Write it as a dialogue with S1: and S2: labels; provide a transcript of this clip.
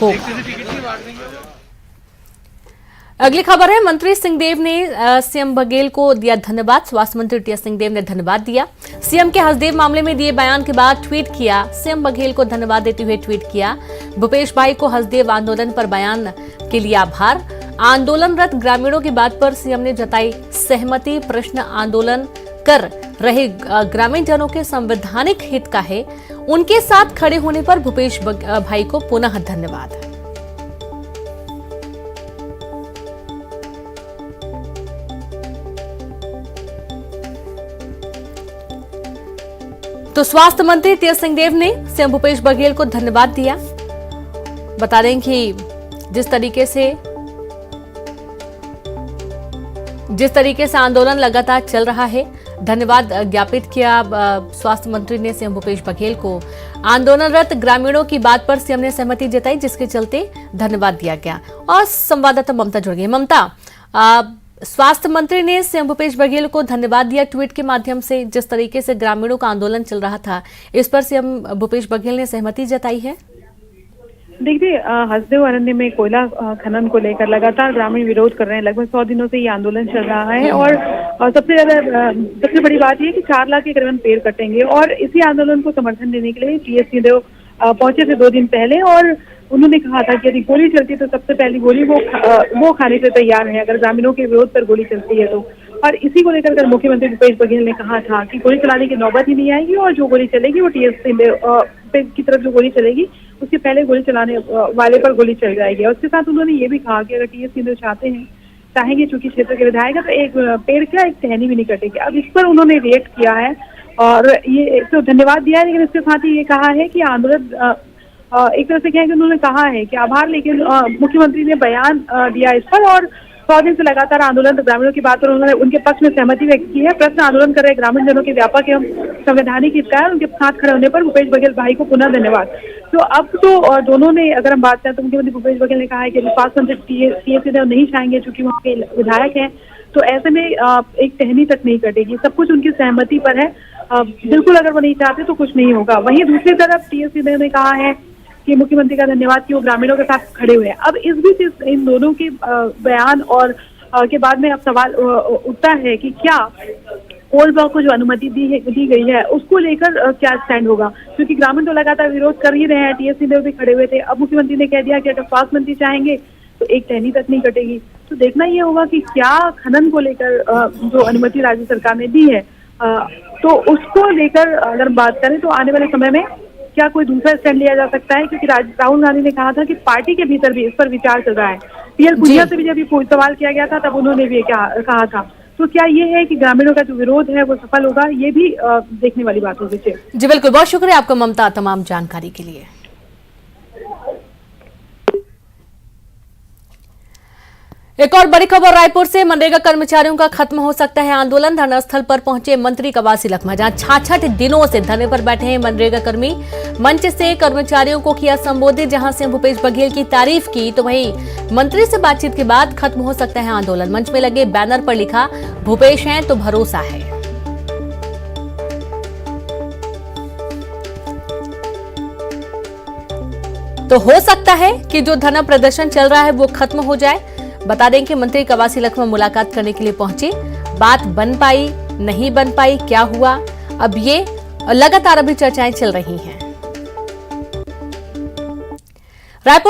S1: होगा। अगली खबर है, मंत्री सिंहदेव ने सीएम बघेल को दिया धन्यवाद। स्वास्थ्य मंत्री टीएस सिंहदेव ने धन्यवाद दिया। सीएम के हसदेव मामले में दिए बयान के बाद ट्वीट किया। सीएम बघेल को धन्यवाद देते हुए ट्वीट किया, भूपेश भाई को हसदेव आंदोलन पर बयान के लिए आभार। आंदोलनरत ग्रामीणों की बात पर सीएम ने जताई सहमति। प्रश्न आंदोलन कर रहे ग्रामीण जनों के संवैधानिक हित का है, उनके साथ खड़े होने पर भूपेश भाई को पुनः धन्यवाद। तो स्वास्थ्य मंत्री टीएस सिंहदेव ने सीएम भूपेश बघेल को धन्यवाद दिया। बता दें कि जिस तरीके से आंदोलन लगातार चल रहा है, धन्यवाद ज्ञापित किया स्वास्थ्य मंत्री ने सीएम भूपेश बघेल को। आंदोलनरत ग्रामीणों की बात पर सीएम ने सहमति जताई, जिसके चलते धन्यवाद दिया गया। और संवाददाता ममता जुड़ गई। ममता, स्वास्थ्य मंत्री ने सीएम भूपेश बघेल को धन्यवाद दिया ट्वीट के माध्यम से। जिस तरीके से ग्रामीणों का आंदोलन चल रहा था, इस पर सीएम भूपेश बघेल ने सहमति जताई है।
S2: देखिए, हसदेव अरण्य में कोयला खनन को लेकर लगातार ग्रामीण विरोध कर रहे हैं। लगभग 100 दिनों से ये आंदोलन चल रहा है और सबसे बड़ी बात यह है कि 4 लाख के करीबन पेड़ कटेंगे। और इसी आंदोलन को समर्थन देने के लिए टीएस सिंहदेव पहुंचे थे 2 दिन पहले और उन्होंने कहा था कि यदि गोली चलती तो सबसे पहली गोली वो खाने से तैयार है, अगर ग्रामीणों के विरोध पर गोली चलती है तो। और इसी को लेकर कल मुख्यमंत्री भूपेश बघेल ने कहा था कि गोली चलाने की नौबत ही नहीं आएगी और जो गोली चलेगी वो टीएस सिंहदेव की तरफ जो गोली चलेगी उसके पहले गोली चलाने वाले पर गोली चल जाएगी। और उसके साथ उन्होंने ये भी कहा कि अगर टीएस सिंहदेव चाहेंगे चूंकि क्षेत्र के विधायक है, तो एक पेड़ क्या एक टहनी भी नहीं कटेगी। अब इस पर उन्होंने रिएक्ट किया है और ये तो धन्यवाद दिया है, लेकिन इसके साथ ही ये कहा है कि आंदोलन एक तरह से क्या है कि उन्होंने कहा है कि आभार, लेकिन मुख्यमंत्री ने बयान दिया इस पर और 100 दिन से लगातार आंदोलन ग्रामीणों की बात पर उन्होंने उनके पक्ष में सहमति व्यक्त की है। प्रश्न आंदोलन कर रहे ग्रामीण जनों के व्यापक एवं संवैधानिक हित का है, उनके साथ खड़े होने पर भूपेश बघेल भाई को पुनः धन्यवाद। तो अब तो दोनों ने, अगर हम बात करें तो मुख्यमंत्री भूपेश बघेल ने कहा है कि स्वास्थ्य मंत्री टीएस सिंहदेव नहीं चाहेंगे चूंकि वहाँ के विधायक हैं, तो ऐसे में एक टहनी तक नहीं कटेगी। सब कुछ उनकी सहमति पर है। बिल्कुल अगर वो नहीं चाहते तो कुछ नहीं होगा। वहीं दूसरी तरफ टीएस सिंहदेव ने कहा है कि मुख्यमंत्री का धन्यवाद कि वो ग्रामीणों के साथ खड़े हुए हैं। अब इस बीच इन दोनों के बयान और के बाद में अब सवाल उठता है कि क्या कोल ब्लॉक को जो अनुमति दी गई है उसको लेकर क्या स्टैंड होगा, क्योंकि ग्रामीण तो लगातार विरोध कर ही रहे हैं। टीएस सिंहदेव भी खड़े हुए थे। अब मुख्यमंत्री ने कह दिया कि अगर स्वास्थ्य मंत्री चाहेंगे तो एक टहनी तक नहीं कटेगी। तो देखना ये होगा कि क्या खनन को लेकर जो अनुमति राज्य सरकार ने दी है तो उसको लेकर अगर बात करें तो आने वाले समय में क्या कोई दूसरा स्टैंड लिया जा सकता है, क्योंकि राहुल गांधी ने कहा था कि पार्टी के भीतर भी इस पर विचार चल रहा है। पीएल पुनिया से भी जब ये सवाल किया गया था तब उन्होंने भी कहा था। तो क्या ये है कि ग्रामीणों का जो विरोध है वो सफल होगा, ये भी देखने वाली बात होगी।
S1: जी बिल्कुल, बहुत शुक्रिया आपका ममता तमाम जानकारी के लिए। एक और बड़ी खबर रायपुर से, मनरेगा कर्मचारियों का खत्म हो सकता है आंदोलन। धरना स्थल पर पहुंचे मंत्री कवासी लखमा, जहां 66 दिनों से धरने पर बैठे हैं मनरेगा कर्मी। मंच से कर्मचारियों को किया संबोधित, जहां से भूपेश बघेल की तारीफ की, तो वहीं मंत्री से बातचीत के बाद खत्म हो सकता है आंदोलन। मंच में लगे बैनर पर लिखा, भूपेश हैं तो भरोसा है। तो हो सकता है कि जो धरना प्रदर्शन चल रहा है वो खत्म हो जाए। बता दें कि मंत्री कवासी लखमा मुलाकात करने के लिए पहुंचे। बात बन पाई, नहीं बन पाई, क्या हुआ, अब ये लगातार अभी चर्चाएं चल रही हैं। रायपुर